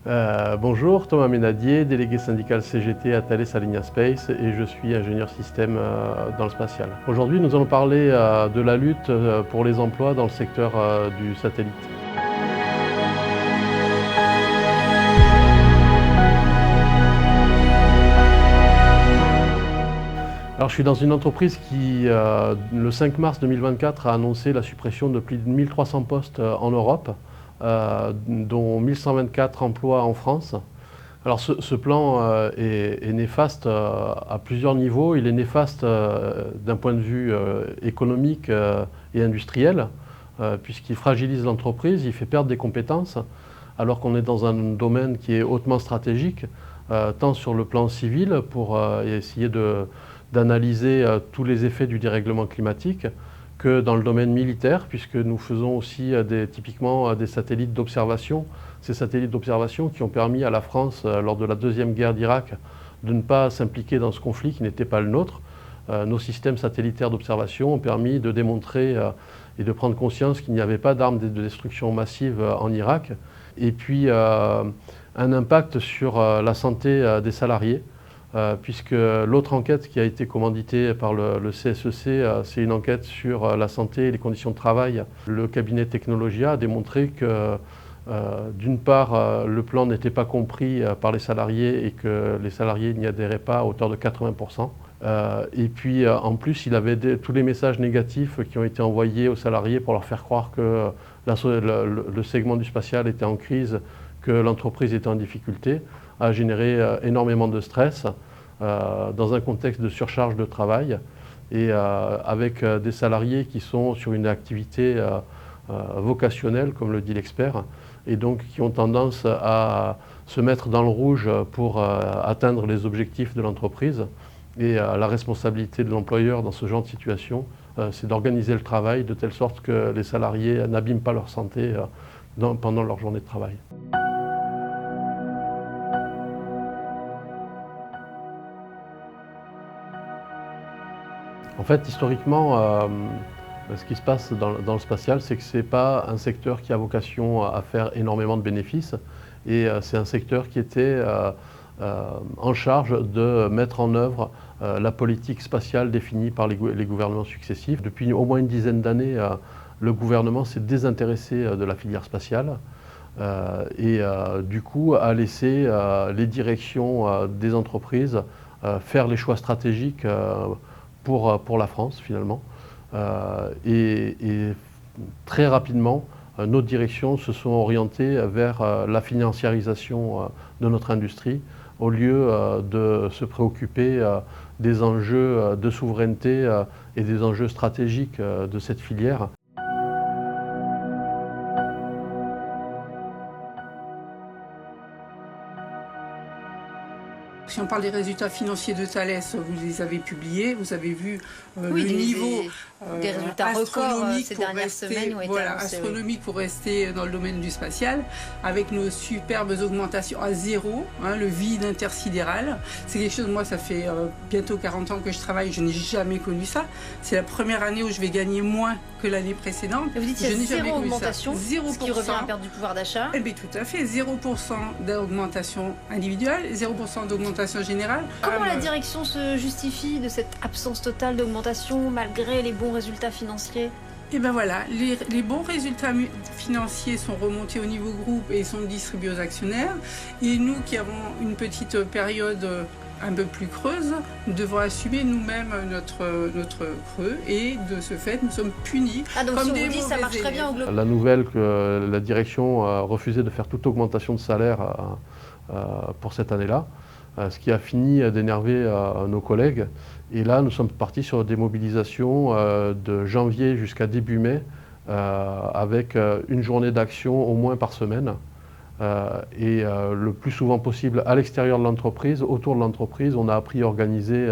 Bonjour, Thomas Ménadier, délégué syndical CGT à Thales Alenia Space et je suis ingénieur système dans le spatial. Aujourd'hui, nous allons parler de la lutte pour les emplois dans le secteur du satellite. Alors, je suis dans une entreprise qui, le 5 mars 2024, a annoncé la suppression de plus de 1300 postes en Europe, dont 1124 emplois en France. Alors ce plan est néfaste à plusieurs niveaux. Il est néfaste d'un point de vue économique et industriel, puisqu'il fragilise l'entreprise, il fait perdre des compétences, alors qu'on est dans un domaine qui est hautement stratégique, tant sur le plan civil, pour essayer d'analyser tous les effets du dérèglement climatique, que dans le domaine militaire, puisque nous faisons aussi typiquement des satellites d'observation. Ces satellites d'observation qui ont permis à la France, lors de la deuxième guerre d'Irak, de ne pas s'impliquer dans ce conflit qui n'était pas le nôtre. Nos systèmes satellitaires d'observation ont permis de démontrer et de prendre conscience qu'il n'y avait pas d'armes de destruction massive en Irak. Et puis un impact sur la santé des salariés. Puisque l'autre enquête qui a été commanditée par le CSEC, c'est une enquête sur la santé et les conditions de travail. Le cabinet Technologia a démontré que, d'une part, le plan n'était pas compris par les salariés et que les salariés n'y adhéraient pas à hauteur de 80%. Et puis, en plus, il avait tous les messages négatifs qui ont été envoyés aux salariés pour leur faire croire que le segment du spatial était en crise, que l'entreprise était en difficulté, a généré énormément de stress dans un contexte de surcharge de travail et avec des salariés qui sont sur une activité vocationnelle, comme le dit l'expert, et donc qui ont tendance à se mettre dans le rouge pour atteindre les objectifs de l'entreprise. Et la responsabilité de l'employeur dans ce genre de situation, c'est d'organiser le travail de telle sorte que les salariés n'abîment pas leur santé pendant leur journée de travail. En fait, historiquement, ce qui se passe dans le spatial, c'est que ce n'est pas un secteur qui a vocation à faire énormément de bénéfices. Et c'est un secteur qui était en charge de mettre en œuvre la politique spatiale définie par les gouvernements successifs. Depuis au moins une dizaine d'années, le gouvernement s'est désintéressé de la filière spatiale. Et du coup a laissé les directions des entreprises faire les choix stratégiques pour la France finalement. Et très rapidement, nos directions se sont orientées vers la financiarisation de notre industrie au lieu de se préoccuper des enjeux de souveraineté et des enjeux stratégiques de cette filière. Si on parle des résultats financiers de Thales, vous les avez publiés, vous avez vu oui, le niveau des résultats records ces dernières semaines ont été annoncés, astronomique pour rester dans le domaine du spatial, avec nos superbes augmentations à zéro, le vide intersidéral. C'est quelque chose, moi ça fait bientôt 40 ans que je travaille, je n'ai jamais connu ça. C'est la première année où je vais gagner moins que l'année précédente. Et vous dites qu'il y a zéro augmentation, 0%, ce qui revient à perdre du pouvoir d'achat. Eh bien tout à fait, 0% d'augmentation individuelle, 0% d'augmentation générale. Comment la direction se justifie de cette absence totale d'augmentation malgré les bons résultats financiers? Et bien voilà, les bons résultats financiers sont remontés au niveau groupe et sont distribués aux actionnaires. Et nous qui avons une petite période un peu plus creuse, nous devons assumer nous-mêmes notre creux et de ce fait nous sommes punis. Ah donc comme si on des vous dit ça marche très bien au global. La nouvelle que la direction a refusé de faire toute augmentation de salaire pour cette année-là, ce qui a fini d'énerver nos collègues. Et là, nous sommes partis sur des mobilisations de janvier jusqu'à début mai, avec une journée d'action au moins par semaine. Et le plus souvent possible à l'extérieur de l'entreprise, autour de l'entreprise. On a appris à organiser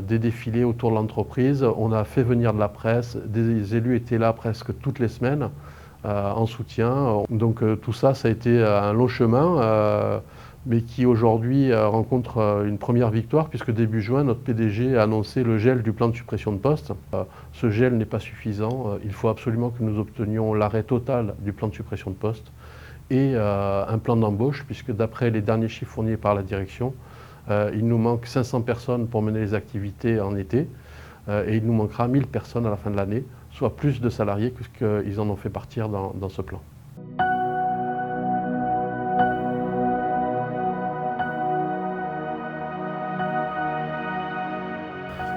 des défilés autour de l'entreprise. On a fait venir de la presse. Des élus étaient là presque toutes les semaines en soutien. Donc tout ça, ça a été un long chemin. Mais qui aujourd'hui rencontre une première victoire, puisque début juin, notre PDG a annoncé le gel du plan de suppression de postes. Ce gel n'est pas suffisant, il faut absolument que nous obtenions l'arrêt total du plan de suppression de postes. et un plan d'embauche, puisque d'après les derniers chiffres fournis par la direction, il nous manque 500 personnes pour mener les activités en été, et il nous manquera 1000 personnes à la fin de l'année, soit plus de salariés que ce qu'ils en ont fait partir dans ce plan.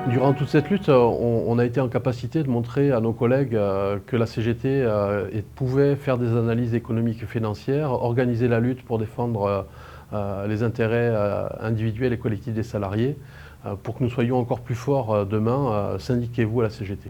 Durant toute cette lutte, on a été en capacité de montrer à nos collègues que la CGT pouvait faire des analyses économiques et financières, organiser la lutte pour défendre les intérêts individuels et collectifs des salariés. Pour que nous soyons encore plus forts demain, syndiquez-vous à la CGT.